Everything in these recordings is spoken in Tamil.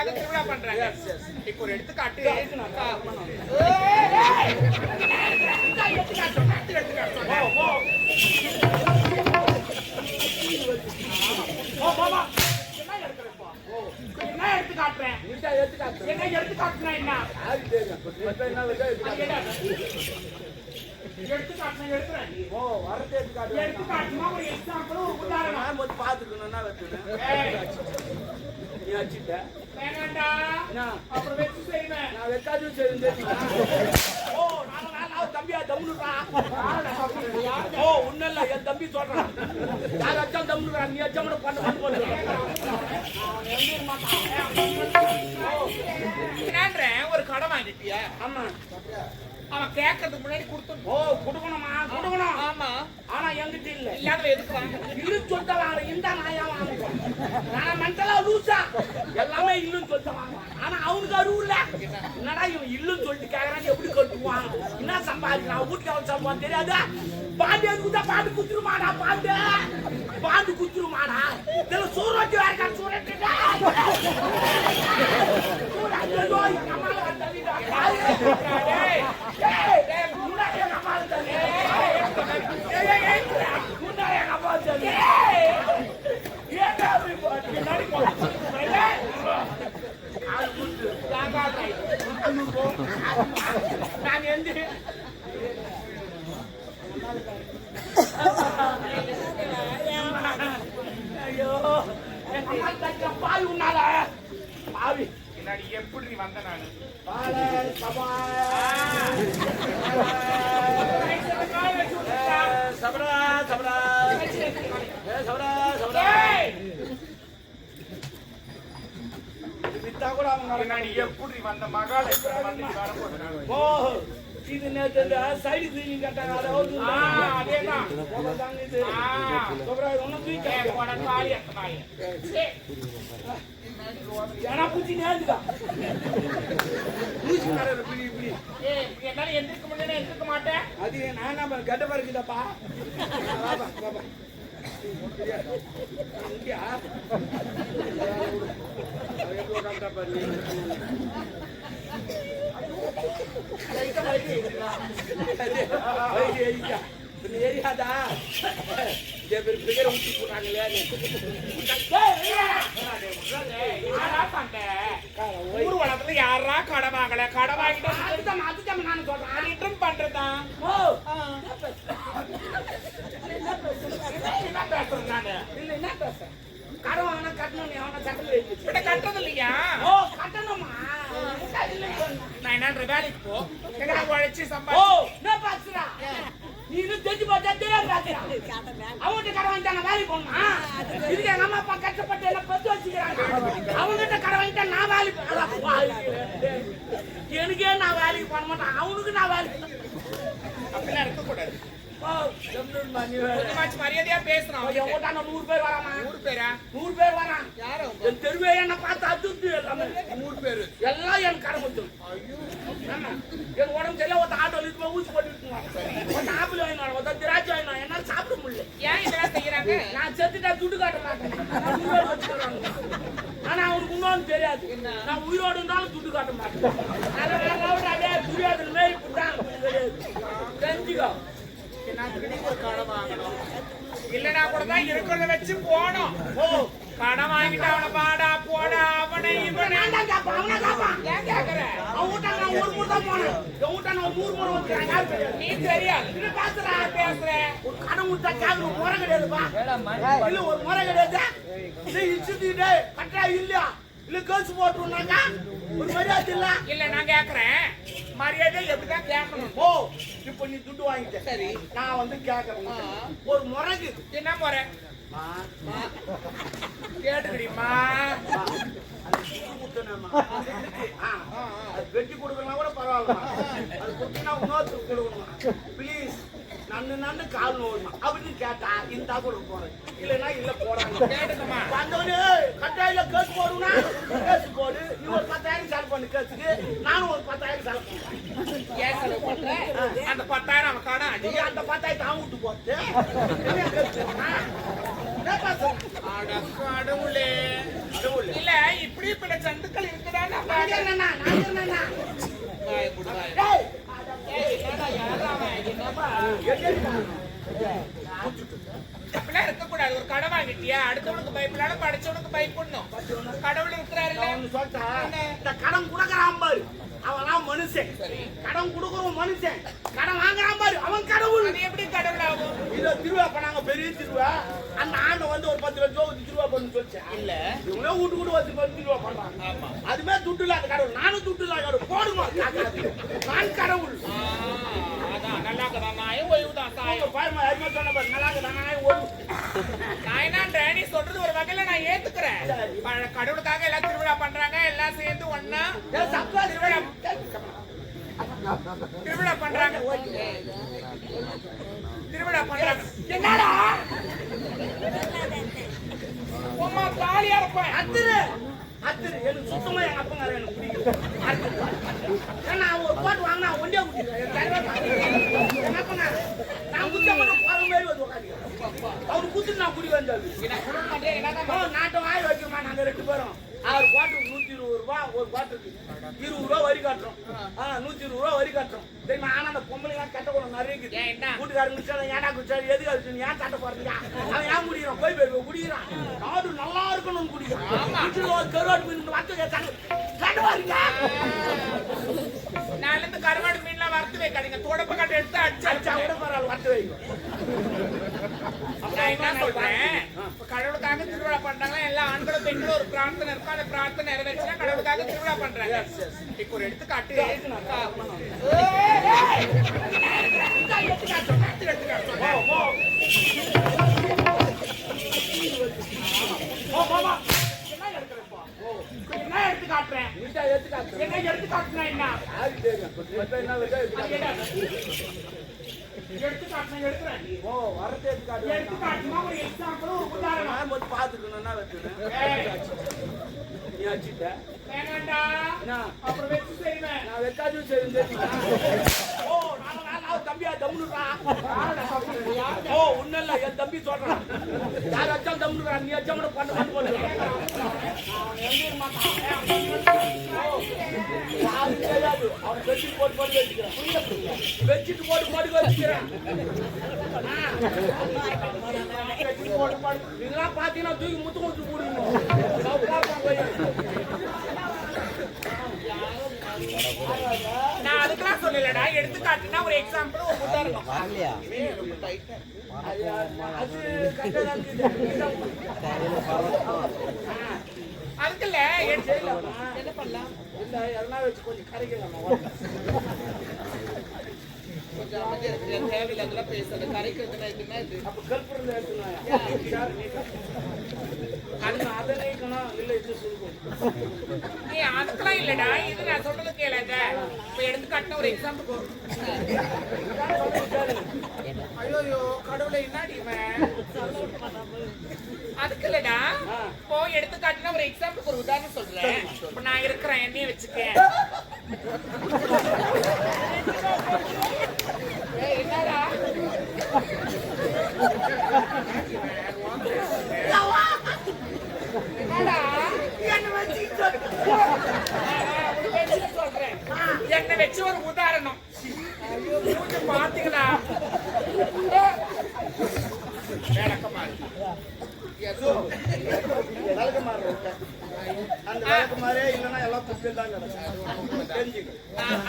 அதுக்காக திருவிழா பண்றாங்க. இப்போ ஒரு எடுத்துக்காட்டு என்ன எடுத்து காட்டுறேன்? என்ன எடுத்து காட்டுனா என்ன எடுத்து காட்டுறேன் எடுத்துறேன். ஓ வரது எடுத்து காட்டுமா ஒரு எக்ஸாம்பிள் ஒரு உதாரணம் வந்து பாத்துக்கணும்னா நீ வச்சிட்ட வேணாண்டா அப்புறம் வெச்சு செய்வேன். நான் வெக்காது செய்வேன். ஓ நான் தம்பியா தம்னுடா. ஓ உன்னல்ல என் தம்பி சொல்றான். நான் அச்சான் தம்னுடா நீ அச்சான் கூட பண்ண போறேன். என்னன்றேன் ஒரு கடை வாங்கிட்டியா? ஆமா. அவன் கேட்கறதுக்கு முன்னாடி கொடுத்து ஓ கொடுக்கணுமா? கொடுக்கணும். ஆமா. ஆனா எங்கிட்ட இல்ல. இல்லாத எதுக்கு வாங்க? இல்லுன்னு சொல்லிட்டு வாங்க. இந்த நாயா வாங்குவோம். நான் மென்டலா லூசா எல்லாமே இல்லுன்னு சொல்லிட்டு வாங்குவான். ஆனா அவனுக்கு அறிவு இல்ல. என்னடா இவன் இல்லுன்னு சொல்லிட்டு கேட்கறான் எப்படி கட்டுவான்? என்ன சம்பாதிக்கிறான்? வீட்டுக்கு அவன் சம்பாதி தெரியாதா? பாண்டு எதுக்குதா பாண்டு குத்துருமாடா? பாண்டு பாண்டு குத்துருமாடா? இதுல சோறு வச்சு வேற சூரட்டுடா. நான் எந்த ஐயோ பாவி உன்னால பாவி என்னடி எப்படி வந்த நானு சபரா சபரா சபரா சபரா வித்தா கூட அவங்க எப்படி வந்த மகால ஓ இது நேத்து சைடு கிளீனிங் கட்டாங்க அதாவது அதேதான் இது சபரா ஒண்ணு தூக்கி போட காலி அத்தனாய் ஏனா பூச்சி நேந்துடா பூச்சி நரற பிடி பிடி என்னால எந்திரக்க முடியல எந்திரக்க மாட்டேன் அது நான் நம்ம கட்ட பறக்குதப்பா பாபா பாபா இங்கயா எவ்வளோ கம்டா பண்ணி லைட்டா வைடியா நீ ஏரியாடா ஜெபர் பிகர் ஊத்தி போறாங்களே ஊர் வளத்துல யாரா கடை வாங்கல கடை வாங்கிட்டு அதுதான் நான் சொல்றேன் ரிட்டர்ன் பண்றதா ஓ என்ன பேசுறேன் நானு இல்ல என்ன பேசுறேன் கடை வாங்கினா கட்டணும் அவனை கட்டல இப்ப கட்டது இல்லையா ஓ கட்டணுமா நான் என்ன வேலைக்கு போ எங்க உழைச்சி சம்பாதி ஓ நான் பாத்துறா நீ இன்னும் தெரிஞ்சு பார்த்தா தெரியாது பாத்துறா அவன்கிட்ட கடை வாங்கிட்டா நான் வேலைக்கு போனா இதுக்கு எங்க அம்மா அப்பா கஷ்டப்பட்டு எல்லாம் பத்து வச்சுக்கிறாங்க அவங்ககிட்ட கடை வாங்கிட்டா நான் வேலைக்கு எனக்கே நான் வேலைக்கு போன மாட்டேன் அவனுக்கு நான் வேலைக்கு அப்படிலாம் இருக்கக்கூடாது மரியாதையா பேசுறான் 100 பேர் வராமா 100 பேரா 100 பேர் வரான் யாரோ என் தெருவே என்ன பார்த்து அதுது 100 பேர் எல்லாம் என் கடை கொடுத்து ஐயோ என் உடம்பு சரியா ஒரு ஆட்டோல இருந்து ஊசி போட்டுட்டு ஒரு ஆப்பிள் வாங்கினான் ஒரு திராட்சை வாங்கினான் என்னால சாப்பிட முடியல ஏன் இதெல்லாம் செய்யறாங்க நான் செத்துட்டா துட்டு காட்ட மாட்டேன் ஆனா அவனுக்கு இன்னொன்னு தெரியாது நான் உயிரோடு இருந்தாலும் துட்டு காட்ட மாட்டேன் அதனால துரியாதன் மேய் புட்டான் தெரிஞ்சுக்கோ கடை வாங்கணும் இல்லனா கூட தான் இருக்கிறத வச்சு போனோம் ஓ கடை வாங்கிட்டு அவனை பாடா போடா அவனை இவனை அவனை காப்பான் ஏன் கேக்குற அவன்கிட்ட நான் ஊர் ஊர் தான் போனேன் அவன்கிட்ட நான் ஊர் ஊர் வந்துறேன் நீ தெரியாது நீ பேசுற ஒரு கடை முட்டை கேக்குற முறை கிடையாதுப்பா இல்ல ஒரு முறை கிடையாது நீ இச்சுட்டே கட்டா இல்லையா இல்ல கேஸ் போட்டுனாக்கா ஒரு மரியாதை இல்ல இல்ல நான் கேக்குறேன் மரியாதை எப்படிதான் கேட்கணும் ஓ இப்ப நீ துட்டு வாங்கிட்ட சரி நான் வந்து கேக்குறேன் ஒரு முறைக்கு என்ன முறை கேட்டுக்கிறீமா வெட்டி கொடுக்கலாம் கூட பரவாயில்ல அது கொடுத்தீங்கன்னா இன்னொருத்தருக்கு கொடுக்கணும் பிளீஸ் நன்னு கால் நோடுமா அப்படின்னு கேட்டா இந்த கூட போறேன் இல்லைன்னா இல்ல போறாங்க கேட்டுக்கமா வந்தவனே கட்டாயில கேஸ் போடுனா கேஸ் போடு நீ ஒரு 10,000 செலவு பண்ணு கேஸுக்கு நானும் ஒரு 10,000 செலவு பண்றேன் ஏன் செலவு பண்றேன் அந்த 10,000 அவன் காணா நீ அந்த 10,000 தான் விட்டு போட்டு கடவுளே இல்ல இப்படி பின்ன சந்துக்கள் இருக்குதா? அப்படிலாம் இருக்கக்கூடாது. ஒரு கடை வாங்கிட்டியா, அடுத்தவனுக்கு பயப்படாத, படிச்சவனுக்கு பயப்படணும். கடவுள் இருக்கிறாரு. இந்த கடன் கொடுக்கறான் பாரு, அவன் மனுஷன். கடன் கொடுக்கறவன் மனுஷன், கடன் வாங்குறான் பாரு, அவன் கடவுள். அது எப்படி கடவுள் ஆகும்? இதை திருவிழா பண்ணாங்க, பெரிய திருவிழா. அந்த ஆண்டை வந்து ஒரு 10 லட்சம் ரூபாய் திருவிழா பண்ணு சொல்லிச்சு. இல்ல இவங்களே வீட்டு கூட வச்சு திருவிழா பண்றாங்க. அதுமே துட்டு இல்லாத கடவுள். நானும் துட்டு இல்லாத கடவுள். போடுமா நான் கடவுள். நல்லா நாயும் ஓய்வுதான் தாயும். நல்லா நாயும் ஓய்வு. நான் என்ன நீ சொல்றது ஒரு வகையில நான் ஏத்துக்கிறேன். கடவுளுக்காக எல்லாம் திருவிழா பண்றாங்க, எல்லாம் சேர்ந்து ஒன்னா திருவிழா பண்றாங்க. திருவிழா பண்றாங்க. என்னடா உமா காலியா இருப்பேன். அத்திரு எனக்கு சுத்தமா எங்க அப்பங்கார எனக்கு பிடிக்கும். ஏன்னா ஒரு பாட்டு வாங்கினா ஒண்டியா குடிக்கிறேன். எங்க அப்பங்கார நான் குத்த மட்டும் போற மாதிரி வந்து உட்காந்து அவரு குத்து நான் குடி வந்தாரு. நாட்டம் வாய் வைக்கிறோமா நாங்க 2 பேரும். அவர் பாட்டுக்கு 120 ரூபாய் ஒரு பாட்டுக்கு 20 ரூபா வரி காட்டுறோம். 120 ரூபா வரி காட்டுறோம். தெரியுமா? ஆனா அந்த பொம்பளைங்க கட்ட கூட நிறைய வீட்டுக்காரங்க குடிச்சாலும் ஏன்னா குடிச்சாலும் எதுக்கு அடிச்சு ஏன் சட்டை போறதுக்கா? அவன் ஏன் குடிக்கிறான்? போய் குடிக்கிறான். நாடு நல்லா இருக்கணும்னு குடிக்கிறான். கருவாட்டு மீன் வறுத்து கேட்டாங்க கட்டுவாருங்க. நாலு கருவாடு மீன்லாம் வறுத்து வைக்காதீங்க. தொடப்ப கட்டை எடுத்து அடிச்சா கூட பரவாயில்ல, வறுத்து வைக்கும். நான் என்ன சொல்றேன், கடவுளுக்காக திருவிழா பண்றாங்க. எல்லா ஆண்களும் பெண்களும் ஒரு பிரார்த்தனை இருக்கும். அந்த பிரார்த்தனை நிறைவேற்றினா கடவுளுக்காக திருவிழா பண்றாங்க. இப்ப ஒரு எடுத்துக்காட்டு எடுத்து காட்டுறேன். என்ன எடுத்து காட்டுனா என்ன எடுத்து காட்டுறேன். எடுக்கிறேன். எடுத்து காட்டுனா ஒரு எக்ஸாம்பிள், ஒரு உதாரணம் பாத்துக்கணும்னா நீ அடிச்சுட்ட வேணாண்டா. அப்புறம் வச்சு செய்வேன். நான் வெக்காச்சும் செய்வேன். ஓ நான் தம்பியா தம்முடுறா. ஓ ஒன்னும் இல்ல, என் தம்பி சொல்றான். யார் வச்சாலும் தம்முடுறா, நீ வச்சா கூட பண்ண போல. அவன் பெட்ஷீட் போட்டு போட்டு வச்சுக்கிறான். பெட்ஷீட் போட்டு போட்டு வச்சுக்கிறான். இதெல்லாம் பாத்தீங்கன்னா தூக்கி முத்து முத்து கூடணும். நான் அதுக்கெல்லாம் சொல்லலடா. எடுத்துக்காட்டுனா ஒரு எக்ஸாம்பிள், ஒரு உதாரணம். அதுக்கு இல்ல என்ன பண்ணலாம்? இல்ல எதனா வச்சு கொஞ்சம் கரைக்கலாமா? கொஞ்சம் அமைதியா இருக்கு. தேவையில்லாதெல்லாம் பேசுறது. கரைக்கிறதுனா இதுன்னா இது அப்ப கல்புரில் எடுத்துனா அதை நீக்கணும். இல்ல இது சொல்லுவோம். நீ அதுக்கெல்லாம் இல்லடா. இது நான் சொல்றது கேளாத. இப்ப எடுத்துக்காட்டுனா ஒரு எக்ஸாம்பிள். ஐயோ கடவுளை என்னாடி அதுக்கு இல்லடா. இப்போ எடுத்துக்காட்டுனா ஒரு எக்ஸாம்பிள், ஒரு உதாரணம் சொல்றேன். இப்ப நான் இருக்கிறேன், என்னைய வச்சுக்கேன். என்னடா என்ன வச்சு ஒரு உதாரணம் பாத்தீங்களா?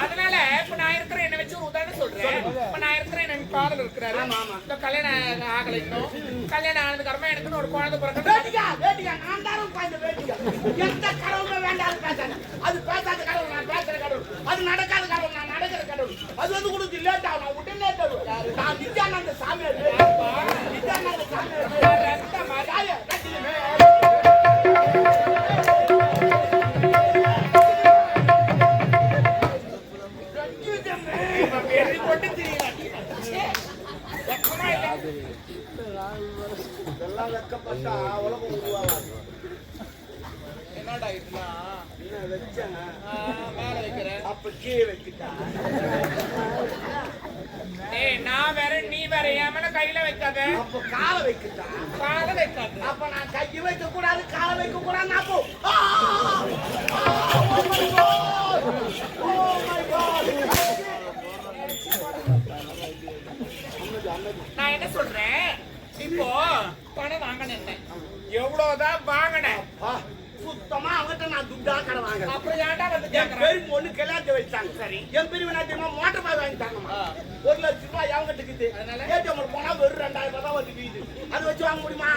அதனால இப்ப நான் இருக்கிறேன், என்ன வச்சு ஒரு உதாரணம் சொல்றேன். இப்ப நான் இருக்கிறேன், என் காதல் இருக்கிறாரு. கல்யாணம் ஆகலை, இன்னும் கல்யாணம் ஆனதுக்கு அப்புறமா எனக்கு ஒரு குழந்தை பிறகு எந்த கடவுளுமே வேண்டாம் பேசாது. அது பேசாத கடவுள், நான் பேசுற கடவுள். அது நடக்காத கடவுள், நான் நடக்கிற கடவுள். அது வந்து கொடுத்து லேட் ஆகும். நான் உடனே தருவேன். நான் நித்யானந்த சாமியார். நித்யானந்த சாமியார் இதெல்லாம் வெக்கப்பட்டா உலகம் உருவாகாது. என்னடா இதெல்லாம் என்ன வச்சேன் மேல வைக்கிறேன். அப்ப கீழே வச்சுட்டா. நான் வேற நீ வேற என் மேல கையில வைக்காத. அப்ப காலை வைக்கிட்டா. காலை வைக்காத. அப்ப நான் கை வைக்க கூடாது, காலை வைக்க கூடாது. அப்போ நான் என்ன சொல்றேன், இப்போ பணம் வாங்கினேன், எவ்வளவுதான் வாங்கினேன்? சுத்தமா அவங்கிட்ட நான் துட்டா கடை வாங்க. அப்புறம் ஏன்டா வந்து என் பெரிய பொண்ணு கல்யாணத்தை வச்சாங்க. சரி. என் பெரிய தெரியுமா மோட்டர் பாய் வாங்கிட்டாங்கம்மா. 1 லட்சம் ரூபாய் அவங்கிட்ட இருக்குது. ஏடிஎம் போனா வெறும் 2000 ரூபாய் தான் வந்து அது வச்சு வாங்க முடியுமா?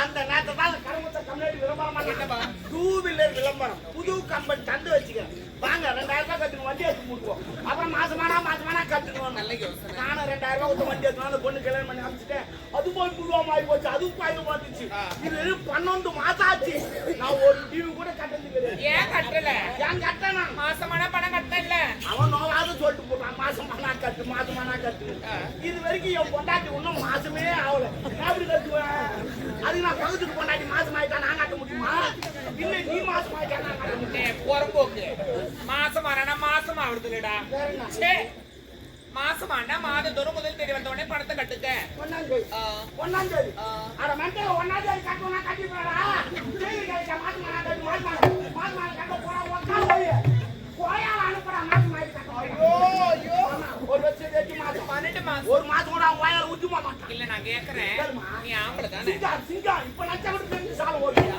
அந்த நேரத்தை தான் கருமத்தை கம்யூனிட்டி விளம்பரம், 2 வீலர் விளம்பரம், புது கம்பெனி தந்து வச்சுக்க வாங்க 2000 ரூபாய் கட்டுங்க, வண்டி எடுத்து முடிப்போம். அப்புறம் மாசமானா கட்டுக்கணும். நானும் 2000 ரூபாய் கொடுத்து வண்டி எடுத்து அந்த பொண்ணு கல்யாணம் பண்ணி அனுப்பிச்சிட்டேன். அது போய் புதுவாக ஆகி போச்சு, அதுவும் பாய்வு வந்துச்சு. இது 12 மாசம் ஆச்சு. நான் ஒரு டிவி கூட கட்டது கிடையாது. ஏன் கட்டல? ஏன் கட்டணும்? மாசமான பணம் கட்டல. அவன் நோவாத சொல்லிட்டு போட்டான், மாசமானா கட்டு. இது வரைக்கும் என் பொண்டாட்டி ஒன்னும் மாசமே ஆகல. எப்படி கட்டுவேன்? அதுக்கு நான் பகுதிக்கு பொண்டாட்டி மாசம் ஆயிட்டா நான் கட்ட முடியுமா? இல்ல நீ மாசம் ஆயிட்டா நான் கட்ட முடியும். பொறம்போக்கு மாசம் ஆனா மாசம் ஆகுது இல்லடா. மாசமானா மாதத்தோறும் முதல் தேதி வந்த உடனே பணத்தை கட்டுக்க. ஒன்னாம் தேதி அட மென்டல் 1ஆம் தேதி கட்டுவனா கட்டி போடா. தேதி கட்ட மாசமான கட்ட போறா உட்கார் போய் கோயால அனுப்புறா மாசமாயி கட்ட. ஐயோ ஒரு வருஷம் தேதி மாசம் 12 மாசம் ஒரு மாசம் கூட கோயால ஊத்தி மாட்டான். இல்ல நான் கேக்குறேன், நீ ஆம்பள தானே? சிங்கா இப்ப நச்சவட்டு தெரிஞ்சு சால ஓடியா.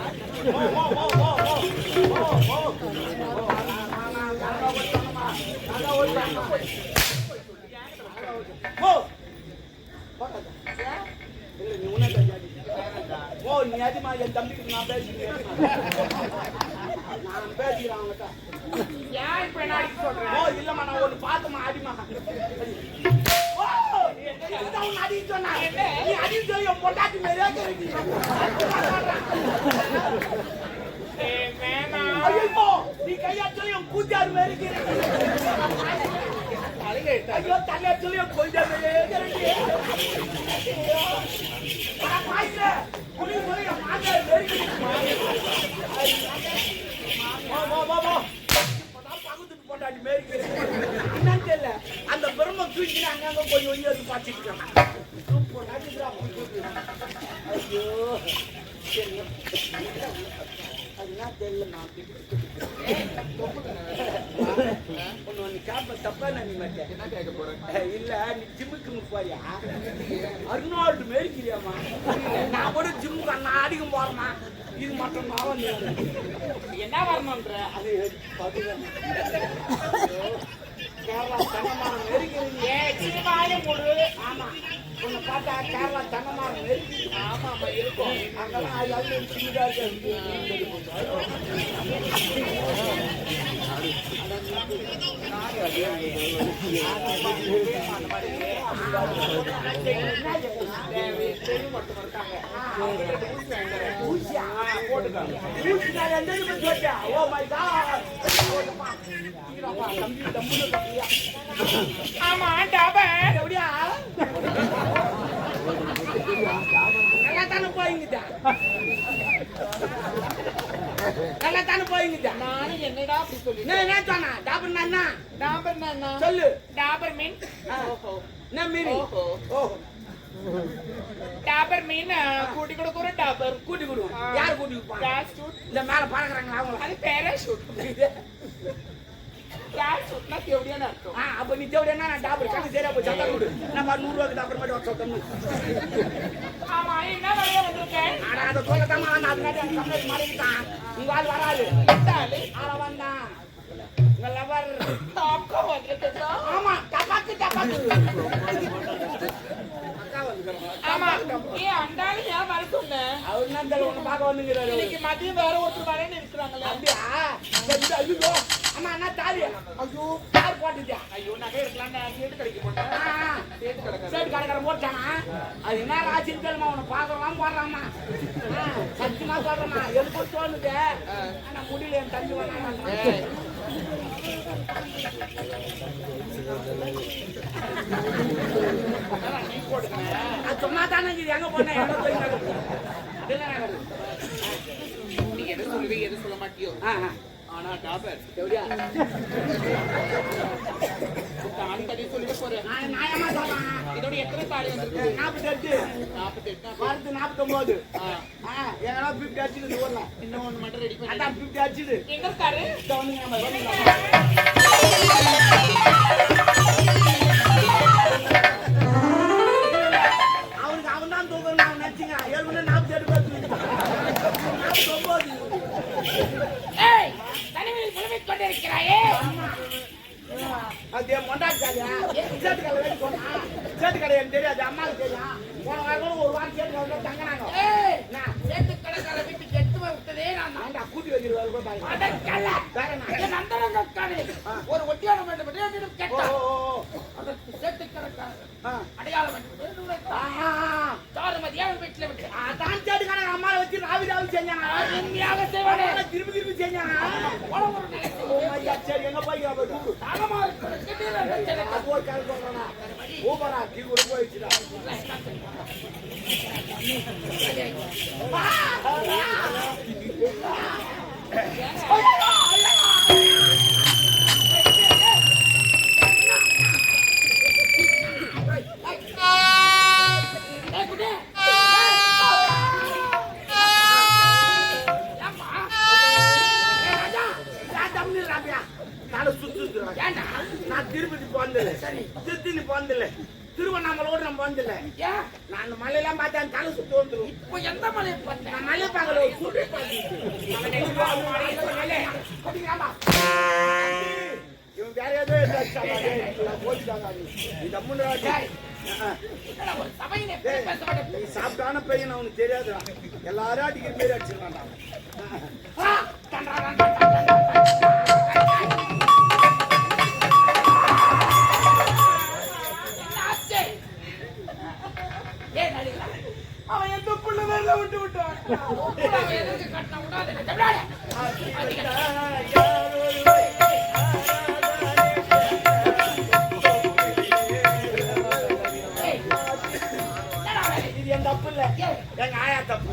நீ அதிகமா என் தம்பிக்கு நான் பேசுகிறேன். நான் பேசுகிறேன் அவங்ககிட்ட. ஏன் இப்ப என்ன அடிக்க சொல்றேன்? இல்லம்மா நான் ஒண்ணு பார்த்தமா அடிமா. அடி சொன்னா நீ அடி சொல்லி என் பொண்டாட்டி மேலே நீ கையா சொல்லி என் கூத்தாரு மேலே ஐயோ தலையா சொல்லி என் கொஞ்சம் பொண்டாட்டி மேரி என்னன்னு தெரியல. அந்த பிரம்ம தூக்கி அங்கங்க போய் ஒளி வந்து பாத்துட்டு ஐயோ அதுதான் தெரியல. ஒன்னு கேப்ப தப்பா நினைக்க மாட்டேன். என்ன கேட்க போறேன்? இல்ல நீ ஜிம்முக்கு போறியா? அர்னால்டு மேரிக்கிறியாமா? நான் கூட ஜிம்முக்கு நான் அடிக்கும் போறேன்னா இது மட்டும் நான் வந்து என்ன வரணும்ன்ற அது கேரளா தங்கமாரம் நெருக்கிறீங்க. சினிமாலே போடு. ஆமா உன்னை பார்த்தா கேரளா தங்கமாரம் நெருக்கி. ஆமா இருக்கும். அங்கெல்லாம் அது சின்னதா இருக்கு. ஆமா டாபர் எப்படியா நல்லா தானே போயிங்கிட்ட நல்லா தானே போயிங்கிட்ட. நானும் என்னடா அப்படி சொல்லி என்ன சொன்னா டாபர் என்ன டாபர் என்ன சொல்லு. டாபர் மீன் என்ன மீறி டாபர் மீன் கூட்டி கொடுக்குற டாபர் கூட்டி கொடுக்கும். யார் கூட்டி கொடுப்பாங்க? இந்த மேல பறக்குறாங்களா அவங்க? அது பேராஷூட். பேராஷூட்னா தேவடியான அர்த்தம். அப்ப நீ தேவடியா நான் டாபர் கணக்கு சரியா போய் சத்தம் கொடு. நம்ம 100 ரூபாய்க்கு டாபர் மட்டும் ஒரு சொத்தம். ஆமா என்ன வழியா வந்திருக்கேன்? ஆனா அதை சொல்லத்தாமா நான் அதுக்காக அந்த கம்ப்ளைண்ட் மாறிக்கிட்டான். உங்க ஆள் வராது. ஆள வந்தான் உங்க லவர் அக்கா வந்துருக்கா? ஆமா டபாக்கு ஆமா ஏன் அண்டாளு ஏன் வர சொன்ன? அவர் என்ன தெரியல உன்னை பார்க்க வந்துங்கிறாரு. இன்னைக்கு மதியம் வேற ஒருத்தர் வரேன்னு இருக்கிறாங்களே. அப்படியா? ஐயோ அம்மா என்ன தாலி? ஐயோ தார் போட்டுட்டியா? ஐயோ நகை எடுக்கலான்னு கேட்டு கிடைக்க போட்டேன். சேட்டு கடைக்கார போட்டானா? அது என்ன ராசின்னு தெரியுமா? உன்னை பார்க்கலாம் போடுறாமா? சத்தியமா சொல்றேன்னா எனக்கு தோணுது. ஆனா முடியல என் தம்பி வேணாம். சும்மா தானே எங்க போனேன் நீ எது சொல்லுவே எது சொல்ல மாட்டியோ. ஆனா டாபர் எப்படியா தாலி கட்டி சொல்லிட்டு போறேன். நியாயமா சொல்றேன். இதோட எத்தனை தாலி வந்திருக்கு? 48 48 49 எங்கன்னா 50 அடிச்சுது ஊர்ல. இன்னும் ஒண்ணு மட்டும் ரெடி பண்ணி அதான் 50 அடிச்சுது. எங்க இருக்காரு? ஏய் தனிமையில் புலம்பிக் கொண்டிருக்கிறாயே அது மொண்டாச்சாரியா சேட்டு கடை வேண்டி போனா சேட்டு கடை எனக்கு தெரியாது அம்மாவுக்கு தெரியும் போன வாரம் ஒரு வாரம் சேட்டு கடை தங்கினாங்க ஏய் நான் சேட்டு கடைக்கார வீட்டு கெட்டு விட்டதே நான் நான் கூட்டி வச்சிருவாரு கூட பாருங்க அதற்கல்ல என் நந்தனங்கானே ஒரு ஒட்டியானம் வேண்டும் என்று என்னிடம் கேட்டார் அதற்கு சேட்டு கடைக்கார அடையாளம் வேண்டும் தாருமதியாக வீட்டில் விட்டு அதான் சேட்டு கடை அம்மாவை வச்சு ராவி செஞ்சாங்க உண்மையாக செய்வானே திருப்பி செஞ்சாங்க சரி எங்க போய் அது ஒரு கால் சொல்றா ஊபரா கீ கூட போயிடுச்சுடா நான் திருப்பதி போனதில்லை திருத்தணி போனதில்லை திருவண்ணாமலோடு நம்ம போனதில்லை நான் மலையெல்லாம் பார்த்தேன் தலை சுத்து வந்துடும் இப்போ எந்த மலையை பார்த்தேன் நான் மலை பார்க்கல இவன் வேற ஏதோ இந்த நீ சாப்பிட்டான பையன் அவனுக்கு தெரியாதுடா எல்லாரும் அடிக்கிற மாரி அடிச்சிருக்கான் அவன் எந்த புள்ள வேலை விட்டு விட்டான் இது என் தப்பு இல்ல எங்க ஆயா தப்பு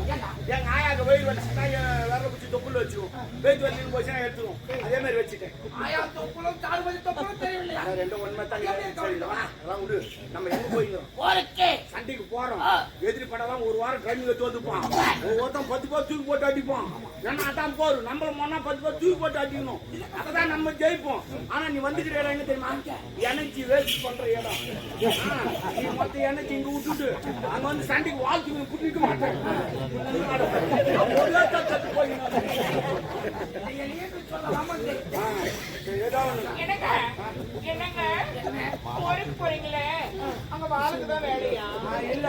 எங்க ஆயாக்கு வெயில் வச்சுட்டா வேற பிடிச்சி தொப்புல வச்சுக்கும் வெயில் வச்சு போச்சுன்னா எடுத்துக்கும் அதே மாதிரி வச்சுட்டேன் ஆயா தொப்புளும் தாழ்வதி தொப்புளும் தெரியவில்லை ரெண்டும் ஒன்மை தான் அதெல்லாம் விடு நம்ம எங்க போய்க்கிறோம் சண்டைக்கு போறோம் எதிரி படம் ஒரு வாரம் ட்ரைனிங்ல தோத்துப்பான் ஒருத்தன் 10 பேர் தூக்கி போட்டு அடிப்பான் ஏன்னா அதான் போரும் நம்மள மொன்னா 10 பேர் தூக்கி போட்டு அடிக்கணும் அப்பதான் நம்ம ஜெயிப்போம் ஆனா நீ வந்துக்கிற இடம் என்ன தெரியுமா எனர்ஜி வேஸ்ட் பண்ற இடம் நீ மொத்த எனர்ஜி இங்க விட்டுட்டு அங்க வந்து சண்டைக்கு வாழ்த்து புடிக்க மாட்டேன் போறீங்களே அங்க வாழுக்குதான் வேலையா இல்ல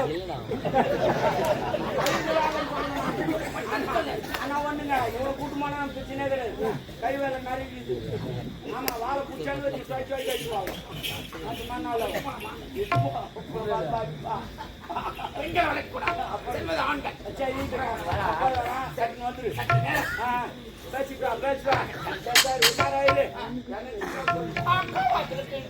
ஆனா ஒண்ணுங்க இவ்வளவு கூட்டமான பிரச்சனை கிடையாது கை வேலை நிறைய ஆமா வாழை பிடிச்சாலும் வச்சு வச்சுவாங்க அது மண்ணாலும் எங்க வளர்க்கூடாது ஆண்கள் சரி வந்துரு பேசிப்பா பேசுவா சரி உஷாராயிரு அக்கா வச்சிருக்கேன்